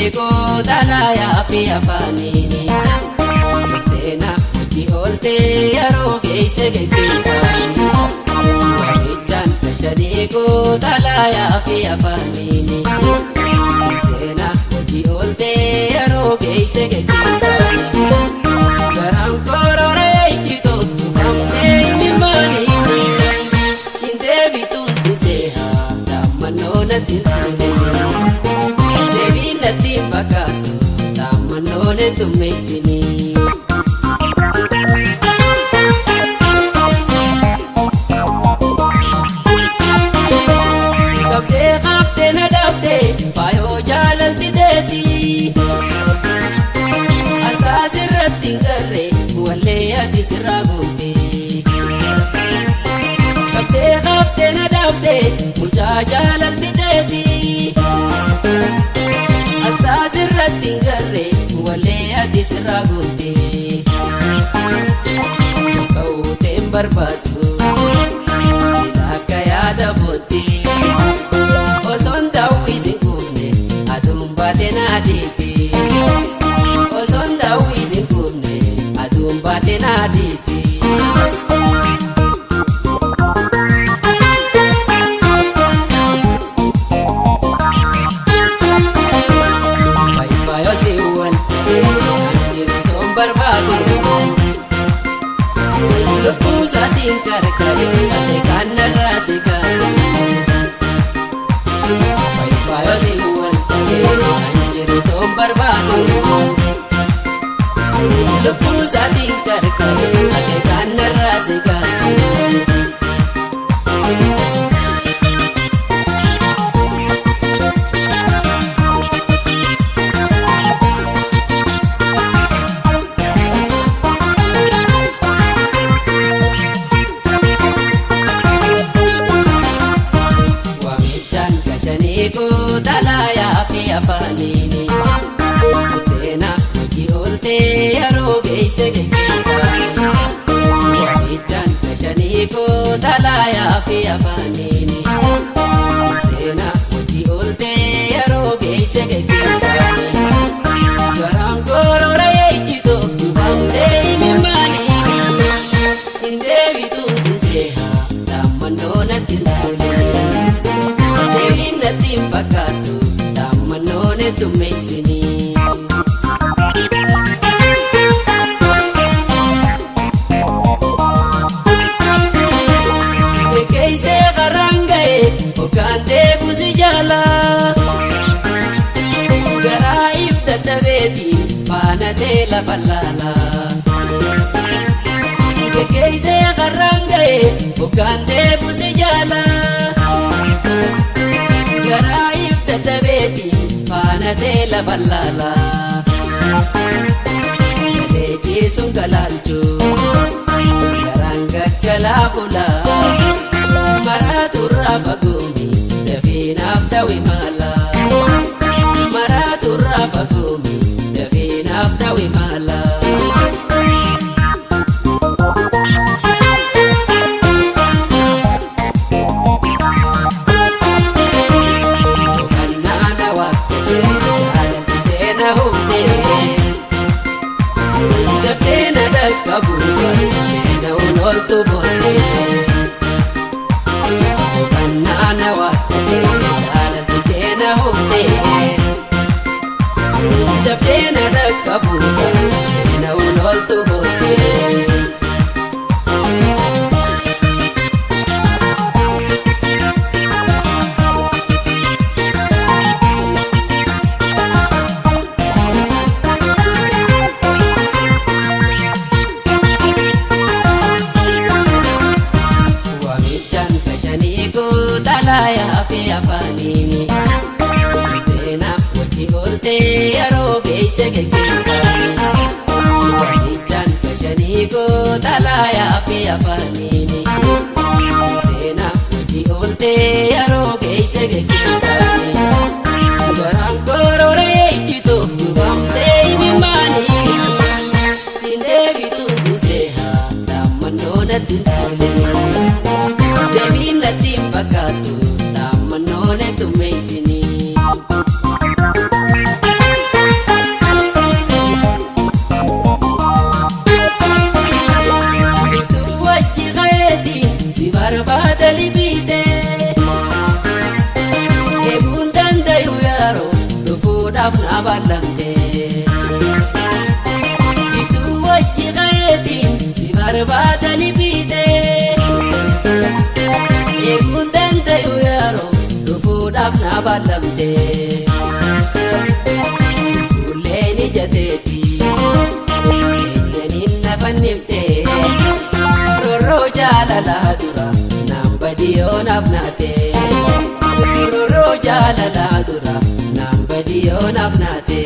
kashaniikoo dhalaayaa fi afaaniini murteena hojii ooltee yeroo geesse geggeessaani waamichaan kashaniikoo dhalaayaa fi afaaniini murteena hojii ooltee yeroo geesse geggeessaani garaan kororee ijjitootu famtee himimmaaniini hindeebituun siseehaa dammannoo nattiin tuulini deebiin nattiin fakkaatu dammannoo nettuun meeksinii qabdee qaaftee na dhabdee faayoo jaalalti deetii asxaa sirratti hin garree wallee ati sirraa gootee qabdee qaaftee na dhabdee mucaa jaalalti deetii asxaa sirratti hin garree wallee ati sirraa gootee ka'uuteen barbaadu sila akka yaada boottee osoon daawwisin kuufne aduun baate naadeeti osoon daawwisin kuufne aduun baate naadeeti faayfaayoo si waltabee jirtoon barbaadu lubbuu isaatiin karkare ate kannarraa si gaadu faayfaayoo si waltabee jirtoon barbaadu lubbuu isaatiin karkare ate kannarraa si gaadu kashaniikoo dhalaayaa fi afaaniini murteena hojii ooltee yeroo geesse geggeessaani waamichaan kashaniikoo dhalaayaa fi afaaniini murteena hojii ooltee yeroo geesse geggeessaani garaan kororee ijjitoo dhufamtee himimmaaniini hindeebituun siseehaa dammannoo nattiin tuulini deebiin nattiin fakkaatu dammannoo nettuun meeksinii geggeessee qarraan ga'e hoggaan deebusi jaalaa garaa if dadhabeetiin faanatee lafa laalaa geggeessee qarraan ga'e hoggaan deebusi jaalaa garaa if dadhabeetiin faanatee lafa laalaa galee ciisuun galaalchuu garaan gaggalaa bulaa maraaturraa fagoomi dafiinaaf dawi maalaa maraaturraa fagoomi dafiinaaf dawi maalaa daftee na dhaqqabuun seena'uun ooltu booddee hubannaa na waaqatee jaalaltitee na humnee daftee na dhaqqabuun seena'uun ooltu booddee dhalaayaa fi afaaniini murteena hojii ooltee yeroo geesse geggeessaani waamichaan kashaniikoo dhalaayaa fi afaaniini murteena hojii ooltee yeroo geesse geggeessaani garaan kororee ijjitoo dhufamtee himimmaaniini hindeebituun siseehaa dammannoo nattiin tuulini deebiin nattiin fakkaatu dammannoo nettuun meeksinii ballamte Iftuu wajji qayeetiin si barbaadani biite Eeguun dandayu yeroo dhufuudhaaf na ballamte Kulleen ijateeti eenyaniin na fannifte Rorroo jaalalaa dura naan badiyoo naaf naate Rorroo jaalalaa dura naan badiyoo naaf naate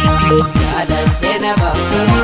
Jaaladhee na baafta